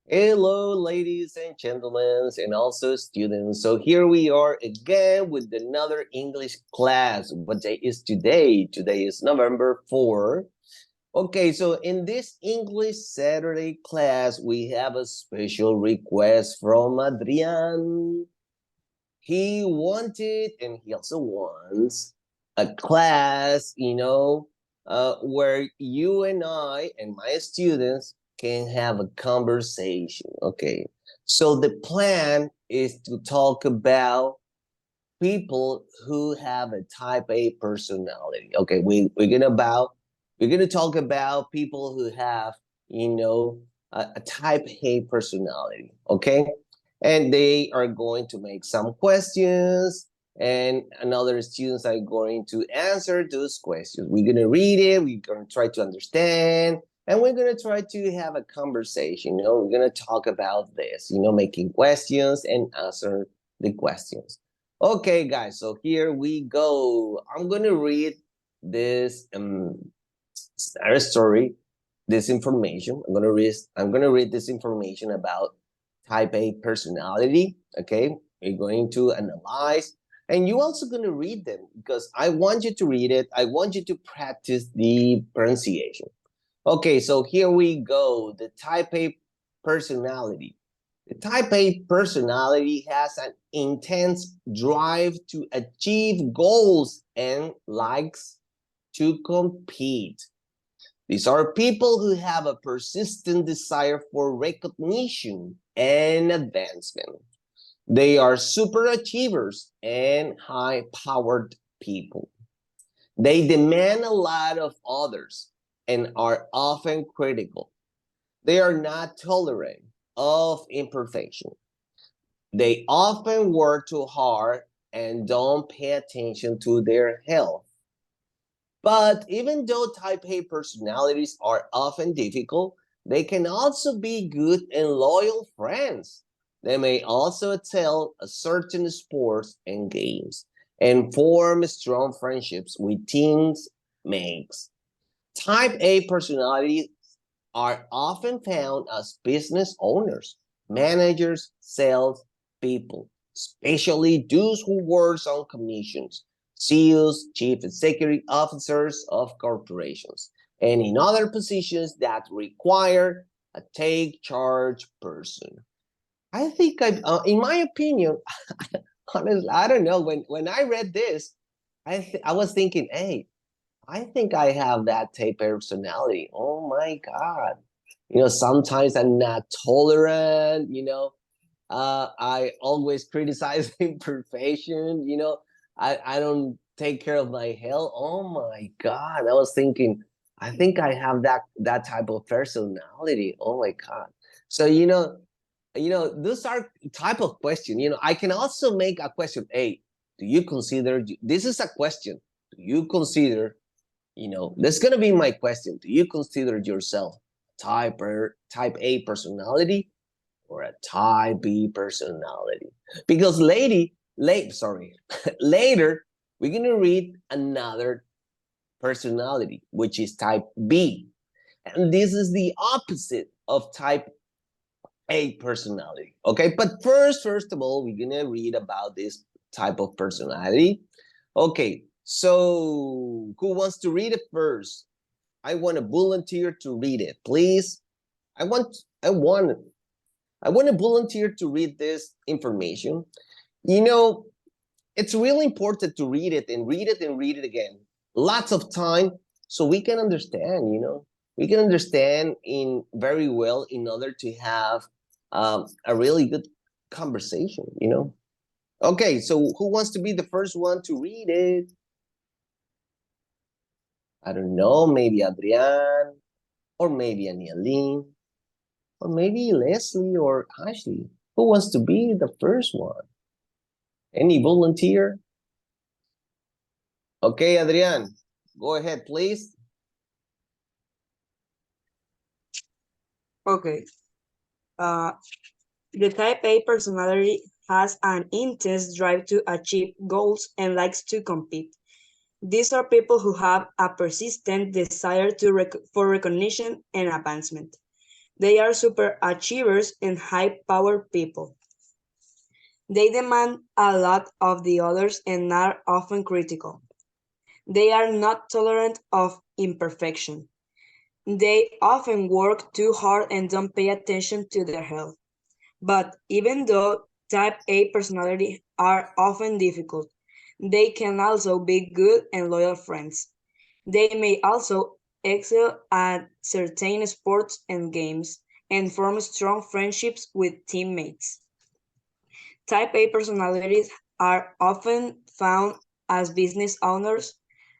Hello, ladies and gentlemen, and also students. So here we are again with another English class. What day is today? Today is November 4. Okay, so in this English Saturday class, we have a special request from Adrian. He wanted, and he also wants, a class, where you and I and my students can have a conversation. Okay. So the plan is to talk about people who have a type A personality. Okay, we're gonna talk about people who have, a type A personality. Okay. And they are going to make some questions, and another students are going to answer those questions. We're going to read it, we're going to try to understand, and we're going to try to have a conversation. We're going to talk about this, making questions and answer the questions. Okay, guys, so here we go. I'm going to read this story, this information. I'm going to read this information about type A personality. Okay, we're going to analyze, and you're also going to read them because I want you to read it. I want you to practice the pronunciation. Okay, so here we go. The type A personality. The type A personality has an intense drive to achieve goals and likes to compete. These are people who have a persistent desire for recognition and advancement. They are super achievers and high-powered people. They demand a lot of others and are often critical. They are not tolerant of imperfection. They often work too hard and don't pay attention to their health. But even though type A personalities are often difficult, they can also be good and loyal friends. They may also excel at certain sports and games and form strong friendships with teammates. Type A personalities are often found as business owners, managers, sales people, especially those who work on commissions, CEOs, chief executive officers of corporations, and in other positions that require a take charge person. I think in my opinion, honestly, I don't know. When I read this, I was thinking, hey, I think I have that type personality. Oh my God. Sometimes I'm not tolerant, I always criticize imperfection, I don't take care of my health. Oh my God. I was thinking, I think I have that type of personality. Oh my God. So, those are type of question. I can also make a question. Hey, do you consider this is a question? Do you consider that's gonna be my question. Do you consider yourself type A personality or a type B personality? Because later we're gonna read another personality, which is type B. And this is the opposite of type A personality. Okay, but first of all, we're gonna read about this type of personality. Okay, so who wants to read it first? I want a volunteer to read it, please. I want I want I want a volunteer to read this information. You know, it's really important to read it and read it and read it again. Lots of time so we can understand, We can understand in very well in order to have a really good conversation. Okay, so who wants to be the first one to read it? I don't know, maybe Adrian, or maybe Anialine, or maybe Leslie or Ashley. Who wants to be the first one? Any volunteer? Okay, Adrian, go ahead, please. Okay. Uh, the type A personality has an intense drive to achieve goals and likes to compete. These are people who have a persistent desire for recognition and advancement. They are super achievers and high-powered people. They demand a lot of the others and are often critical. They are not tolerant of imperfection. They often work too hard and don't pay attention to their health. But even though type A personalities are often difficult, they can also be good and loyal friends. They may also excel at certain sports and games and form strong friendships with teammates. Type A personalities are often found as business owners,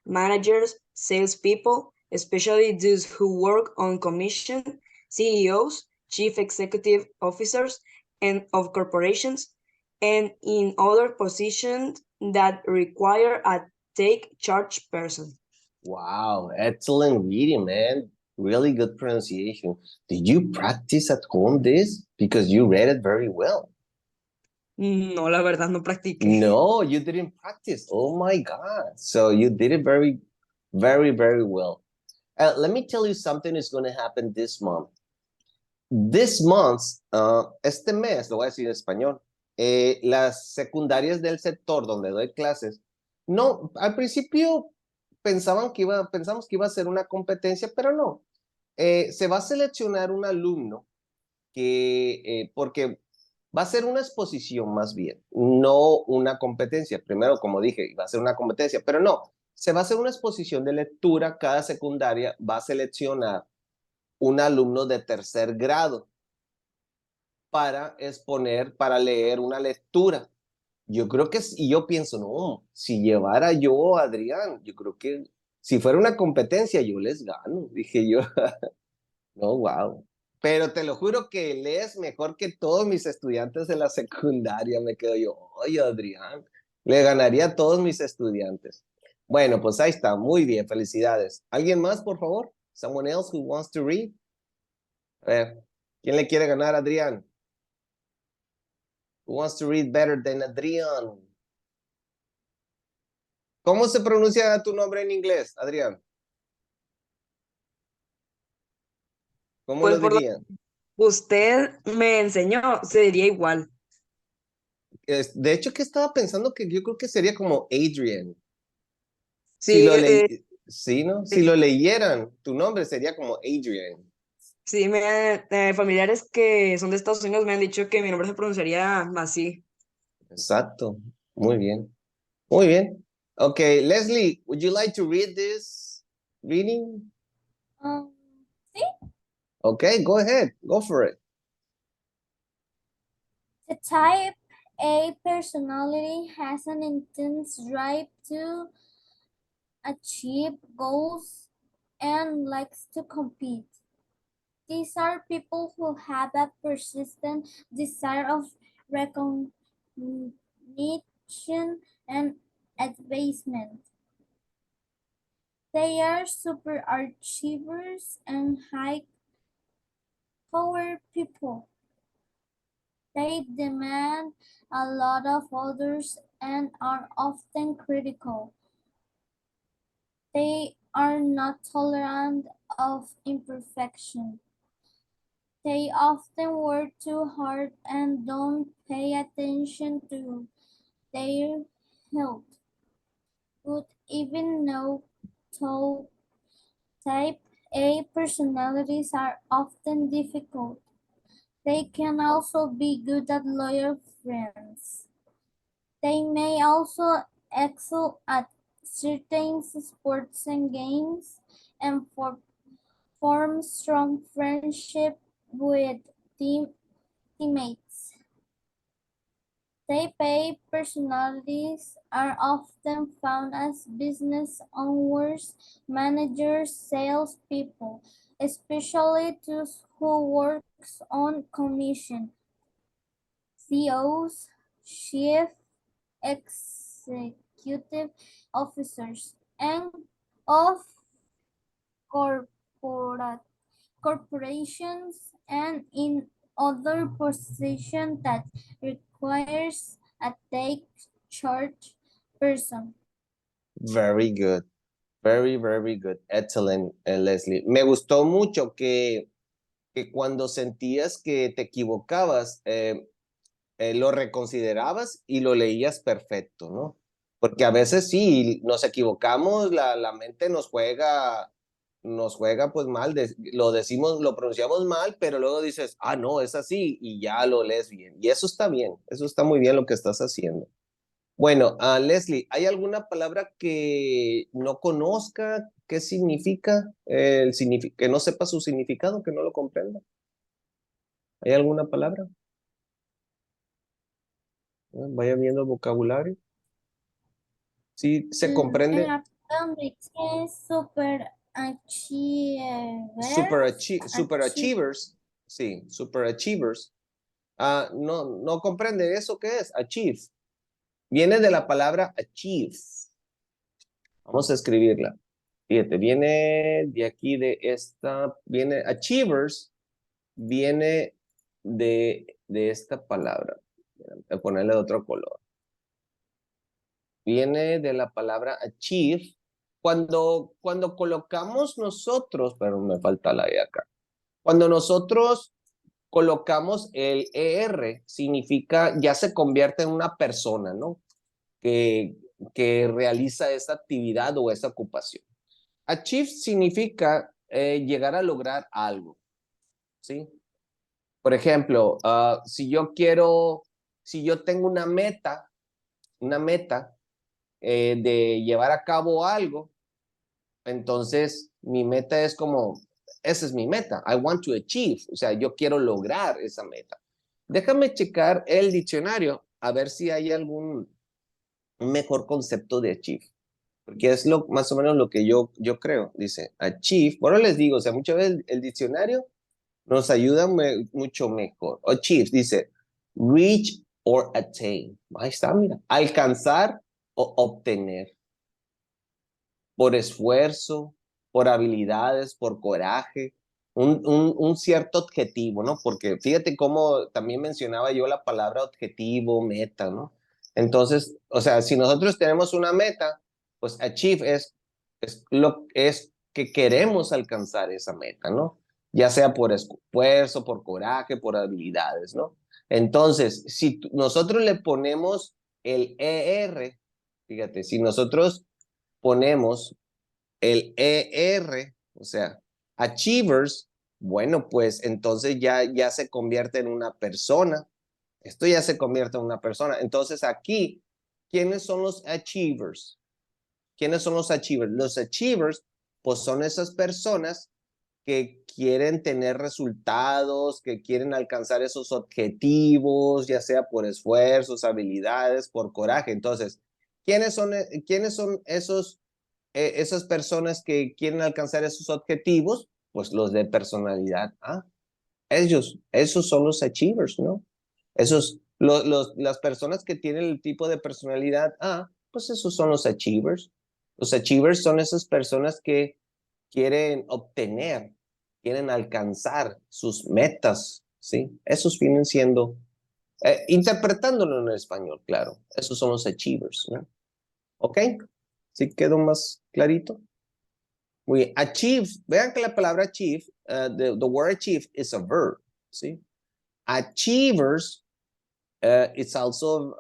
managers, salespeople, especially those who work on commission, CEOs, chief executive officers and of corporations, and in other positions that require a take charge person. Wow, excellent reading, man. Really good pronunciation. Did you practice at home this? Because you read it very well. No, la verdad no practiqué. No, you didn't practice. Oh my God. So you did it very, very, very well. Let me tell you something is going to happen this month. This month, este mes, lo voy a decir en español, las secundarias del sector donde doy clases, no, al principio pensamos que iba a ser una competencia, pero no. Se va a seleccionar un alumno porque va a ser una exposición más bien, no una competencia. Primero, como dije, va a ser una competencia, pero no, se va a hacer una exposición de lectura. Cada secundaria va a seleccionar un alumno de tercer grado para exponer, para leer una lectura. Yo creo que, y yo pienso, no, si llevara yo a Adrián, yo creo que si fuera una competencia, yo les gano, dije yo. No, wow. Pero te lo juro que lees mejor que todos mis estudiantes de la secundaria, me quedo yo, oye, Adrián, le ganaría a todos mis estudiantes. Bueno, pues ahí está, muy bien, felicidades. ¿Alguien más, por favor? Someone else who wants to read? A ver, ¿quién le quiere ganar a Adrián? Who wants to read better than Adrián? ¿Cómo se pronuncia tu nombre en inglés, Adrián? ¿Cómo Pues lo por lo dirían? que usted me enseñó, se diría igual. De hecho, que estaba pensando que yo creo que sería como Adrian. Si Sí, lo sí, ¿no? Si lo leyeran, tu nombre sería como Adrian. sí, familiares que son de Estados Unidos me han dicho que mi nombre se pronunciaría así. Exacto. Muy bien. Muy bien. Okay, Leslie, would you like to read this reading? Sí. Okay, go ahead. Go for it. The type A personality has an intense drive to achieve goals and likes to compete. These are people who have a persistent desire of recognition and advancement. They are super achievers and high power people. They demand a lot of others and are often critical. They are not tolerant of imperfection. They often work too hard and don't pay attention to their health. But even though type A personalities are often difficult, they can also be good at loyal friends. They may also excel at certain sports and games and form strong friendship with teammates. Type A personalities are often found as business owners, managers, salespeople, especially those who works on commission. CEOs, chief executive officers, and of corporate corporations and in other positions that requires a take charge person. Very good. Very, very good. Excellent, Leslie. Me gustó mucho que que cuando sentías que te equivocabas, lo reconsiderabas y lo leías perfecto, ¿no? Porque a veces sí, nos equivocamos, la mente nos juega pues mal, lo decimos, lo pronunciamos mal, pero luego dices, ah, no, es así, y ya lo lees bien. Y eso está bien, eso está muy bien lo que estás haciendo. Bueno, Leslie, ¿hay alguna palabra que no conozca? ¿Qué significa? Que no sepa su significado, que no lo comprenda. ¿Hay alguna palabra? Vaya viendo el vocabulario. Sí, se En comprende. artículo dice super achievers. Super achievers. Sí, super achievers. No, no comprende eso qué es. Achieve. Viene de la palabra achieve. Vamos a escribirla. Fíjate, viene de aquí de esta, viene achievers, viene de esta palabra. Voy a ponerle de otro color. Viene de la palabra achieve. Cuando colocamos nosotros, pero me falta la E acá. Cuando nosotros colocamos el ER, significa, ya se convierte en una persona, ¿no? Que, que realiza esa actividad o esa ocupación. Achieve significa llegar a lograr algo, ¿sí? Por ejemplo, si yo tengo una meta de llevar a cabo algo, entonces mi meta es como, esa es mi meta, I want to achieve, o sea, yo quiero lograr esa meta. Déjame checar el diccionario a ver si hay algún mejor concepto de achieve, porque es más o menos lo que yo creo. Dice achieve, bueno, les digo, o sea, muchas veces el diccionario nos ayuda mucho mejor. Achieve dice reach or attain. Ahí está, mira, alcanzar o obtener por esfuerzo, por habilidades, por coraje, un cierto objetivo, ¿no? Porque fíjate cómo también mencionaba yo la palabra objetivo, meta, ¿no? Entonces, o sea, si nosotros tenemos una meta, pues achieve es que queremos alcanzar esa meta, ¿no? Ya sea por esfuerzo, por coraje, por habilidades, ¿no? Entonces, si nosotros le ponemos el ER, fíjate, si nosotros ponemos el ER, o sea, achievers, bueno, pues entonces ya se convierte en una persona. Esto ya se convierte en una persona. Entonces aquí, ¿quiénes son los achievers? ¿Quiénes son los achievers? Los achievers, pues son esas personas que quieren tener resultados, que quieren alcanzar esos objetivos, ya sea por esfuerzos, habilidades, por coraje. Entonces, quiénes son esas personas que quieren alcanzar esos objetivos? Pues los de personalidad. Esos son los achievers, ¿no? Las personas que tienen el tipo de personalidad pues esos son los achievers. Los achievers son esas personas que quieren obtener, quieren alcanzar sus metas, ¿sí? Esos vienen siendo, interpretándolo en español, claro, esos son los achievers, ¿no? ¿Ok? ¿Sí quedó más clarito? Muy bien. Achieve, vean que la palabra achieve, the word achieve is a verb, ¿sí? Achievers, it's also,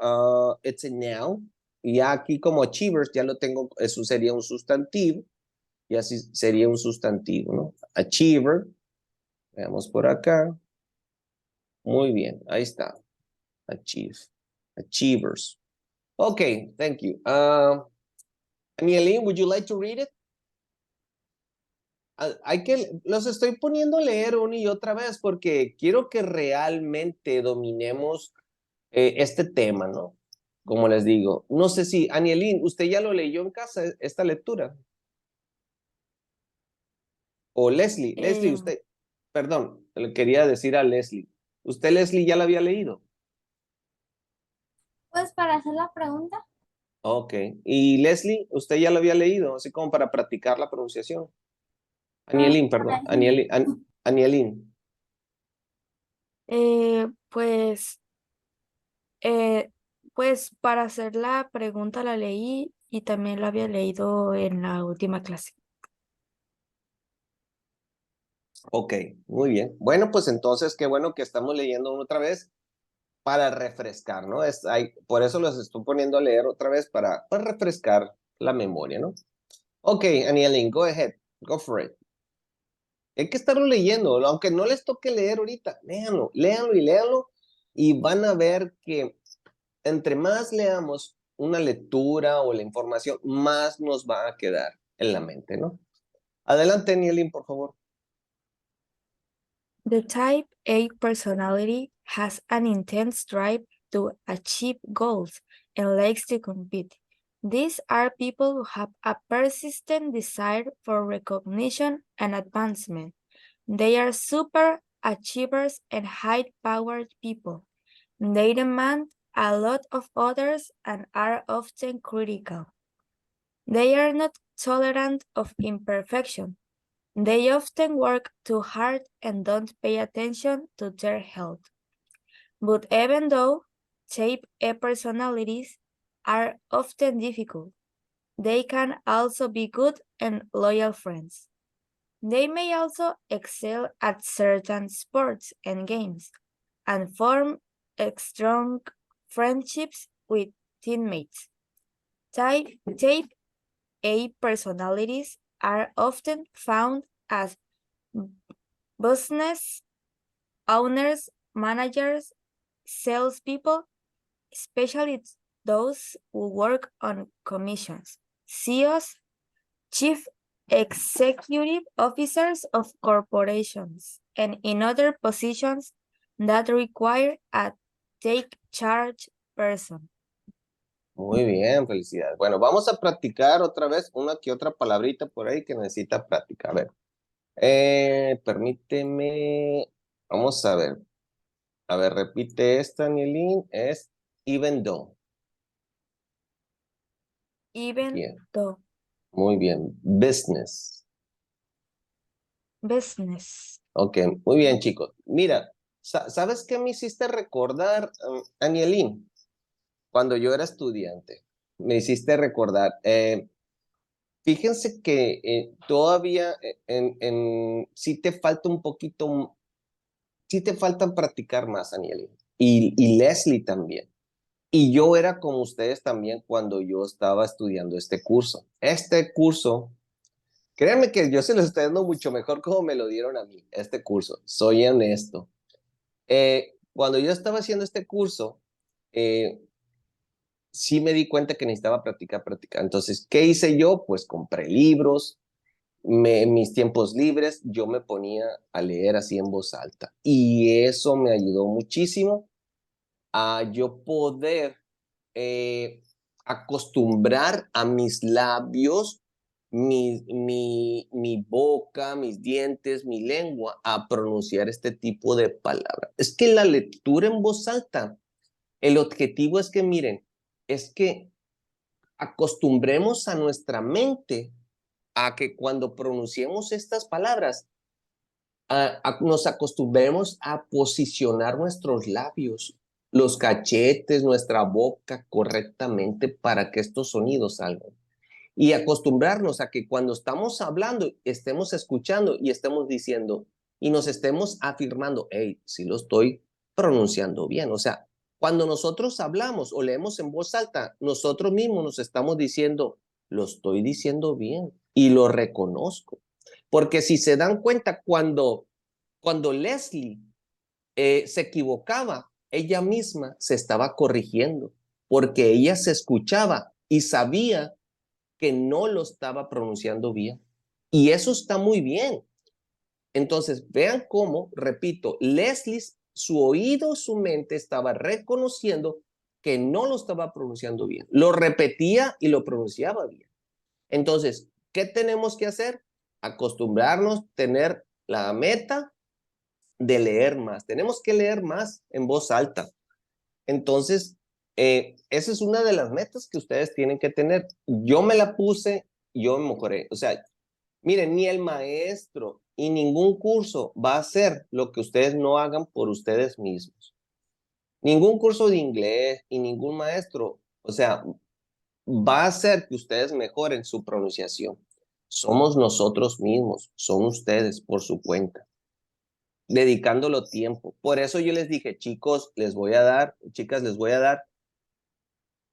it's a noun. Y aquí como achievers ya lo tengo, eso sería un sustantivo, y así sería un sustantivo, ¿no? Achiever, veamos por acá. Muy bien, ahí está. Achieve, achievers. Okay, thank you. Anielin, would you like to read it? Los estoy poniendo a leer una y otra vez porque quiero que realmente dominemos este tema, ¿no? Como les digo, no sé si, Anielin, ¿usted ya lo leyó en casa, esta lectura? O Leslie, Eh, usted, perdón, le quería decir a Leslie, ¿usted, Leslie, ya la había leído? Pues para hacer la pregunta, Ok, y Leslie, ¿usted ya lo había leído? Así como para practicar la pronunciación. Anielin, perdón, para Anielin. Pues, eh, pues para hacer la pregunta la leí y también la había leído en la última clase. Ok, muy bien. Bueno, pues entonces qué bueno que estamos leyendo otra vez para refrescar, ¿no? Por eso los estoy poniendo a leer otra vez para refrescar la memoria, ¿no? Ok, Anielin, go ahead, go for it. Hay que estarlo leyendo, aunque no les toque leer ahorita, léanlo, léanlo y léanlo y van a ver que entre más leamos una lectura o la información, más nos va a quedar en la mente, ¿no? Adelante, Anielin, por favor. The type A personality has an intense drive to achieve goals and likes to compete. These are people who have a persistent desire for recognition and advancement. They are super achievers and high-powered people. They demand a lot of others and are often critical. They are not tolerant of imperfection. They often work too hard and don't pay attention to their health. But even though type A personalities are often difficult, they can also be good and loyal friends. They may also excel at certain sports and games and form strong friendships with teammates. Type A personalities are often found as business owners, managers, salespeople, especially those who work on commissions, CEOs, chief executive officers of corporations, and in other positions that require a take charge person. Muy bien, felicidades. Bueno, vamos a practicar otra vez una que otra palabrita por ahí que necesita práctica. A ver, permíteme, vamos a ver. A ver, repite esta, Nielin, es even though. Even Bien, though muy bien. Business. business. Ok, muy bien, chicos. Mira, ¿sabes qué me hiciste recordar, Anielín? Cuando yo era estudiante, me hiciste recordar. Fíjense que todavía sí te falta un poquito, sí te falta practicar más, Anielín. Y Leslie también. Y yo era como ustedes también cuando yo estaba estudiando este curso. Este curso, créanme que yo se lo estoy dando mucho mejor como me lo dieron a mí, este curso. Soy honesto. Cuando yo estaba haciendo este curso, sí me di cuenta que necesitaba practicar, practicar. Entonces, ¿qué hice yo? Pues compré libros. En mis tiempos libres yo me ponía a leer así en voz alta. Y eso me ayudó muchísimo a yo poder acostumbrar a mis labios, mi boca, mis dientes, mi lengua a pronunciar este tipo de palabras. Es que la lectura en voz alta, el objetivo es que, miren, es que acostumbremos a nuestra mente a que cuando pronunciemos estas palabras, nos acostumbremos a posicionar nuestros labios, los cachetes, nuestra boca correctamente para que estos sonidos salgan. Y acostumbrarnos a que cuando estamos hablando, estemos escuchando y estemos diciendo y nos estemos afirmando, hey, sí lo estoy pronunciando bien. O sea, cuando nosotros hablamos o leemos en voz alta, nosotros mismos nos estamos diciendo, lo estoy diciendo bien y lo reconozco. Porque si se dan cuenta, cuando Leslie se equivocaba, ella misma se estaba corrigiendo, porque ella se escuchaba y sabía que no lo estaba pronunciando bien. Y eso está muy bien. Entonces, vean cómo, repito, Leslie, su oído, su mente estaba reconociendo que no lo estaba pronunciando bien. Lo repetía y lo pronunciaba bien. Entonces, ¿qué tenemos que hacer? Acostumbrarnos, tener la meta de leer más. Tenemos que leer más en voz alta. Entonces, esa es una de las metas que ustedes tienen que tener. Yo me la puse, yo me mejoré. O sea, miren, ni el maestro y ningún curso va a hacer lo que ustedes no hagan por ustedes mismos. Ningún curso de inglés y ningún maestro, o sea, va a hacer que ustedes mejoren su pronunciación. Somos nosotros mismos, son ustedes por su cuenta. dedicándolo tiempo. Por eso yo les dije, chicos, chicas, les voy a dar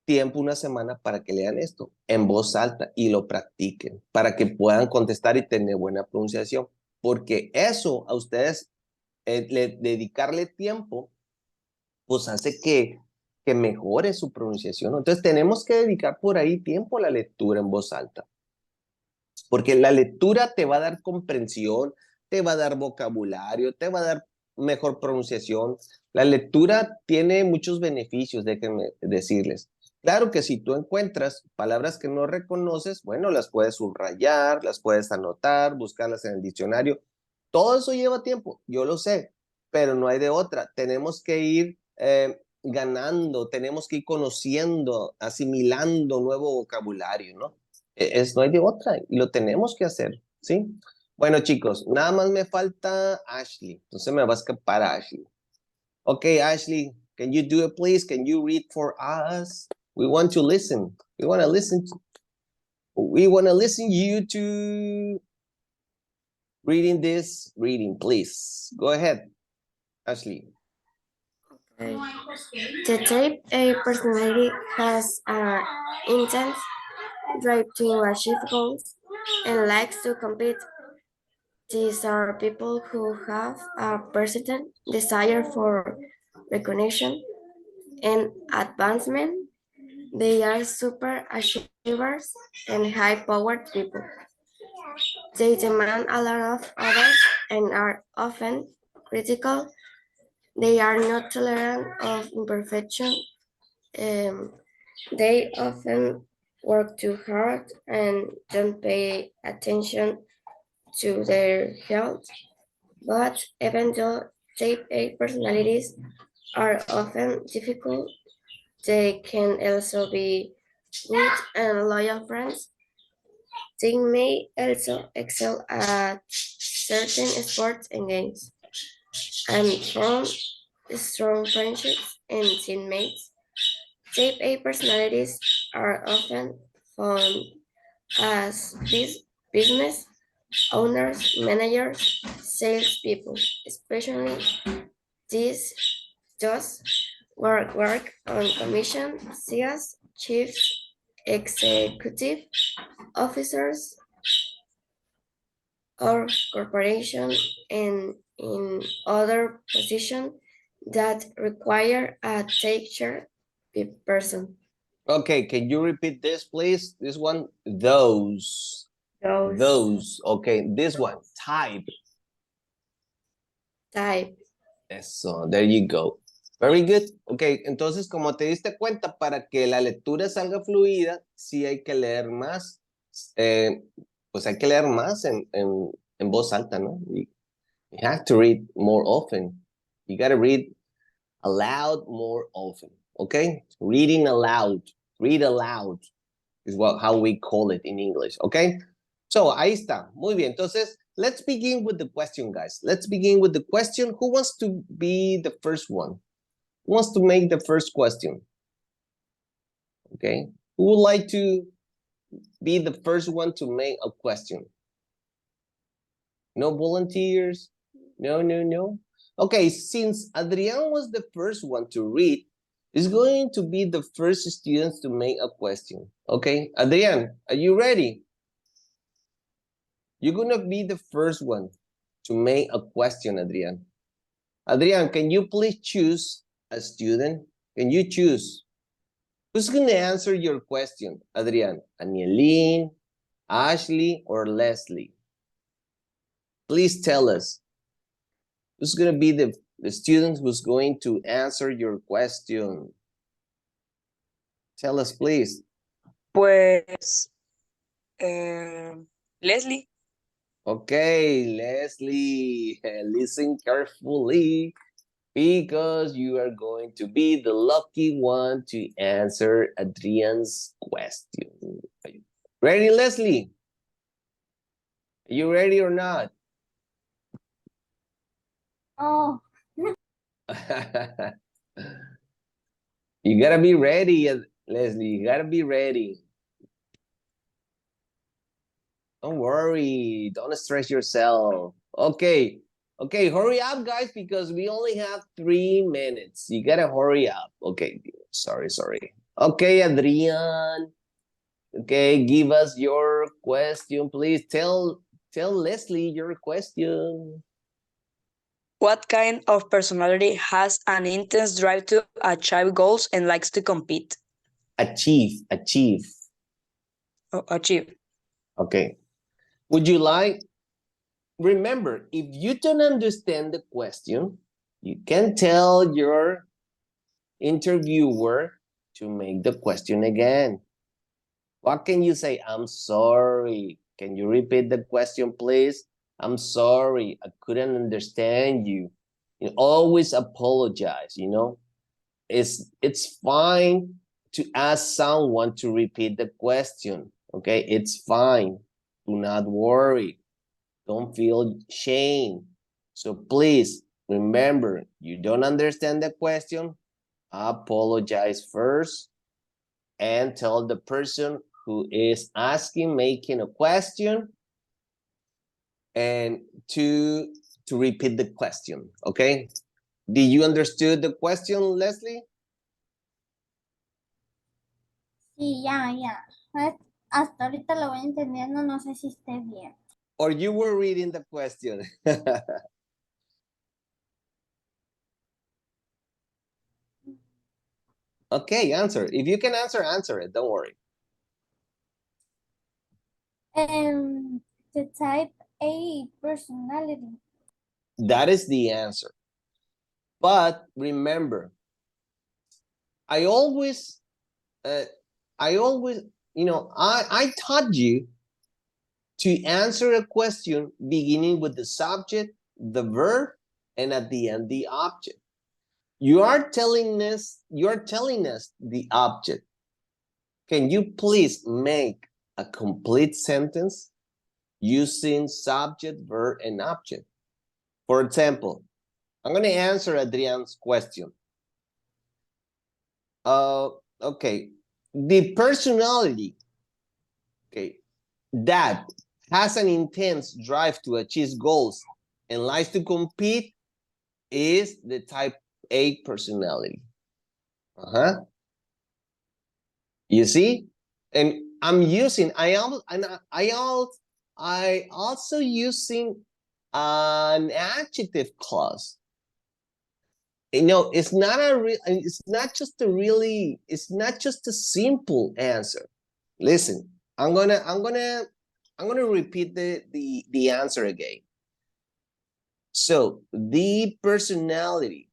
tiempo una semana para que lean esto en voz alta y lo practiquen, para que puedan contestar y tener buena pronunciación. Porque eso a ustedes, dedicarle tiempo, pues hace que mejore su pronunciación. Entonces tenemos que dedicar por ahí tiempo a la lectura en voz alta. Porque la lectura te va a dar comprensión, te va a dar vocabulario, te va a dar mejor pronunciación. La lectura tiene muchos beneficios, déjenme decirles. Claro que si tú encuentras palabras que no reconoces, bueno, las puedes subrayar, las puedes anotar, buscarlas en el diccionario. Todo eso lleva tiempo, yo lo sé, pero no hay de otra. Tenemos que ir ganando, tenemos que ir conociendo, asimilando nuevo vocabulario, ¿no? No hay de otra y lo tenemos que hacer, ¿sí? Bueno, chicos, nada más me falta Ashley. Entonces me va a escapar Ashley. Okay, Ashley, can you do it, please? Can you read for us? We want to listen. We want to listen. We want to listen you to reading this reading, please. Go ahead, Ashley. Okay. The type A personality has an intense drive to achieve goals and likes to compete. These are people who have a persistent desire for recognition and advancement. They are super achievers and high-powered people. They demand a lot of others and are often critical. They are not tolerant of imperfection. They often work too hard and don't pay attention to their health. But even though type A personalities are often difficult, they can also be good and loyal friends. They may also excel at certain sports and games and form strong friendships and teammates. Type A personalities are often found as business owners, managers, salespeople, especially these those work on commission, CS, chief executive officers, or corporation, and in other positions that require a take-care person. Okay, can you repeat this, please? This one, those. Those. Okay, this one, type. Type. Eso, there you go. Very good. Ok, entonces como te diste cuenta, para que la lectura salga fluida, sí hay que leer más, pues hay que leer más en voz alta, ¿no? You have to read more often. You got to read aloud more often, okay? Reading aloud, read aloud is how we call it in English, okay? So, ahí está, muy bien. Entonces, let's begin with the question, guys. Let's begin with the question. Who wants to be the first one? Who wants to make the first question? Okay. Who would like to be the first one to make a question? No volunteers? No, no, no. Okay, since Adrian was the first one to read, is going to be the first students to make a question. Okay, Adrian, are you ready? You're gonna be the first one to make a question, Adrian. Adrian, can you please choose a student? Can you choose? Who's going to answer your question, Adrian? Anielin, Ashley, or Leslie? Please tell us. Who's going to be the student who's going to answer your question? Tell us, please. Pues, Leslie. Okay, Leslie, listen carefully, because you are going to be the lucky one to answer Adrian's question. Ready, Leslie? Are you ready or not? Oh, You gotta be ready, Leslie. You gotta be ready. Don't worry. Don't stress yourself. Okay. Okay, hurry up, guys, because we only have 3 minutes. You gotta hurry up. Okay, sorry. Okay, Adrian. Okay, give us your question, please. Tell Leslie your question. What kind of personality has an intense drive to achieve goals and likes to compete? Achieve. Oh, achieve. Okay. Would you like, remember, if you don't understand the question, you can tell your interviewer to make the question again. What can you say? I'm sorry. Can you repeat the question, please? I'm sorry. I couldn't understand you. You always apologize, you know? It's fine to ask someone to repeat the question. Okay, it's fine. Do not worry. Don't feel shame. So please remember, you don't understand the question, apologize first and tell the person who is asking, making a question, and to repeat the question. Okay, did you understood the question, Leslie? Sí, ya. Hasta ahorita lo voy entendiendo, no sé si esté bien. Or you were reading the question? Okay, answer. If you can answer it. Don't worry. The type A personality. That is the answer. But remember, I always, I taught you to answer a question beginning with the subject, the verb, and at the end, the object. You are telling us the object. Can you please make a complete sentence using subject, verb, and object? For example, I'm going to answer Adrian's question. Okay. The personality, okay, that has an intense drive to achieve goals and likes to compete is the type A personality. You see? And I also using an adjective clause. You know, it's not just a simple answer. Listen, I'm gonna repeat the answer again. So the personality